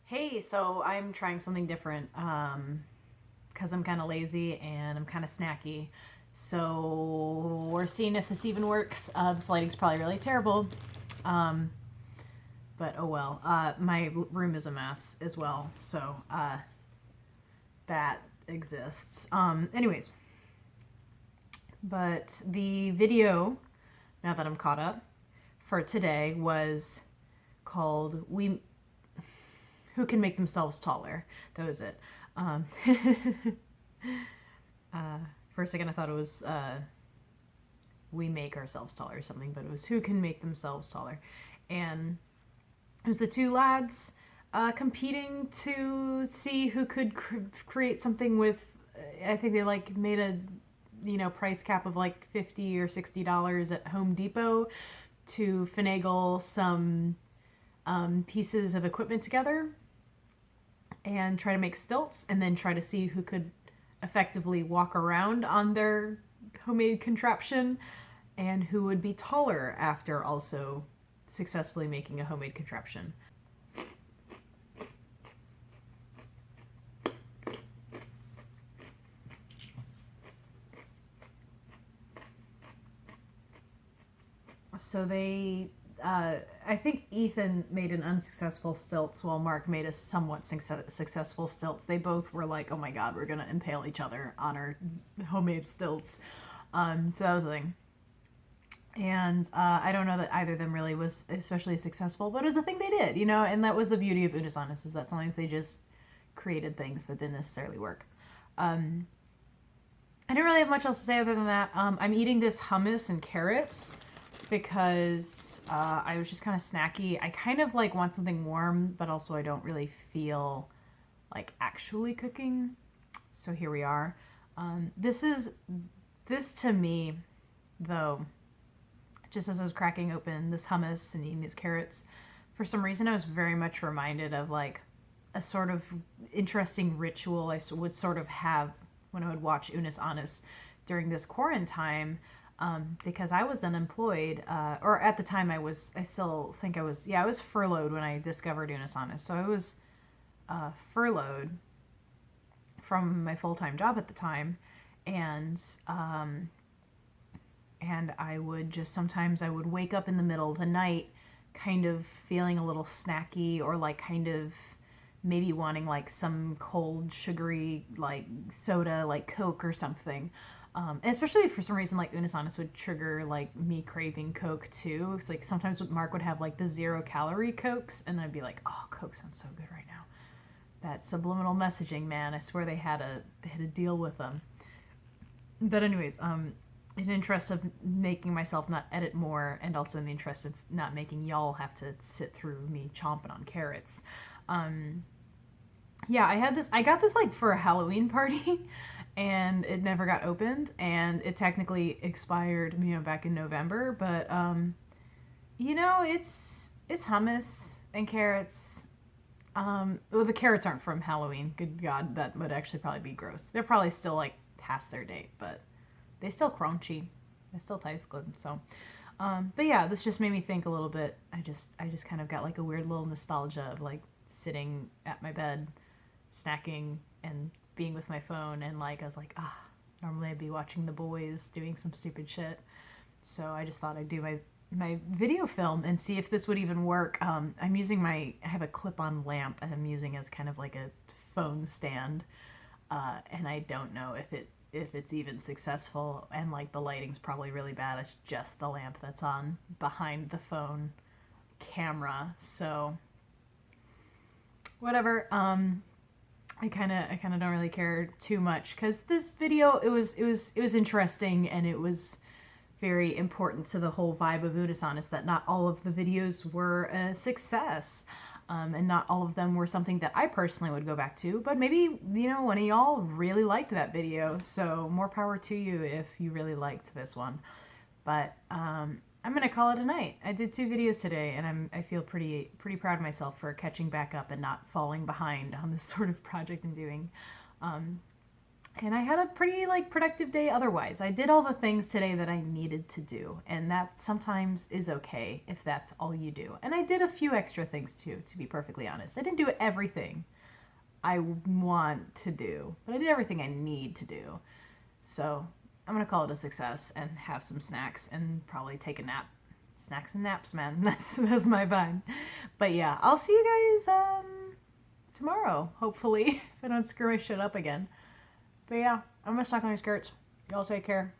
Hey, so I'm trying something different because I'm kind of lazy and I'm kind of snacky. So we're seeing if this even works. This lighting's probably really terrible, um, but oh well. My room is a mess as well, so that exists. Anyways, but the video, now that I'm caught up, for today was called "We Who Can Make Themselves Taller." That was it. Um, for a second, I thought it was "We Make Ourselves Taller" or something, but it was "Who Can Make Themselves Taller," and it was the two lads competing to see who could create something with. I think they like made a price cap of like $50 or $60 at Home Depot to finagle some pieces of equipment together and try to make stilts and then try to see who could effectively walk around on their homemade contraption and who would be taller after also successfully making a homemade contraption. So I think Ethan made an unsuccessful stilts while Mark made a somewhat successful stilts. They both were like, oh my god, we're gonna impale each other on our homemade stilts. So that was the thing. And I don't know that either of them really was especially successful, but it was a thing they did, and that was the beauty of Unisonus, is that sometimes they just created things that didn't necessarily work. I don't really have much else to say other than that. I'm eating this hummus and carrots because I was just kind of snacky. I kind of like want something warm, but also I don't really feel like actually cooking. So here we are. This to me, though, just as I was cracking open this hummus and eating these carrots, for some reason I was very much reminded of like a sort of interesting ritual I would sort of have when I would watch Unis Honest during this quarantine, because I was unemployed, or at the time I still think I was furloughed when I discovered Unis Honest. So I was furloughed from my full-time job at the time, and I would just sometimes I would wake up in the middle of the night kind of feeling a little snacky, or like kind of maybe wanting like some cold sugary like soda like Coke or something. And especially for some reason, like Unisonus would trigger like me craving Coke too. It's like sometimes Mark would have like the 0-calorie Cokes, and I'd be like, "Oh, Coke sounds so good right now." That subliminal messaging, man! I swear they had a deal with them. But anyways, in the interest of making myself not edit more, and also in the interest of not making y'all have to sit through me chomping on carrots, yeah, I got this like for a Halloween party, and it never got opened, and it technically expired, back in November. But it's hummus and carrots. Well, the carrots aren't from Halloween. Good God, that would actually probably be gross. They're probably still like past their date, but they still crunchy. They still taste good. So, but yeah, this just made me think a little bit. I just kind of got like a weird little nostalgia of like sitting at my bed, snacking and being with my phone, and like I was like, normally I'd be watching The Boys, doing some stupid shit. So I just thought I'd do my video film and see if this would even work. I have a clip-on lamp I'm using as kind of like a phone stand, and I don't know if it's even successful, and like the lighting's probably really bad. It's just the lamp that's on behind the phone camera. So whatever. I kind of don't really care too much, because this video, it was interesting, and it was very important to the whole vibe of Udasan, is that not all of the videos were a success, and not all of them were something that I personally would go back to. But maybe one of y'all really liked that video, so more power to you if you really liked this one. But I'm gonna call it a night. I did 2 videos today, and I feel pretty proud of myself for catching back up and not falling behind on this sort of project I'm doing. And I had a pretty like productive day otherwise. I did all the things today that I needed to do, and that sometimes is okay if that's all you do. And I did a few extra things too, to be perfectly honest. I didn't do everything I want to do, but I did everything I need to do. So I'm gonna call it a success and have some snacks and probably take a nap. Snacks and naps, man. That's my vibe. But yeah, I'll see you guys tomorrow, hopefully, if I don't screw my shit up again. But yeah, I'm gonna suck on your skirts. Y'all take care.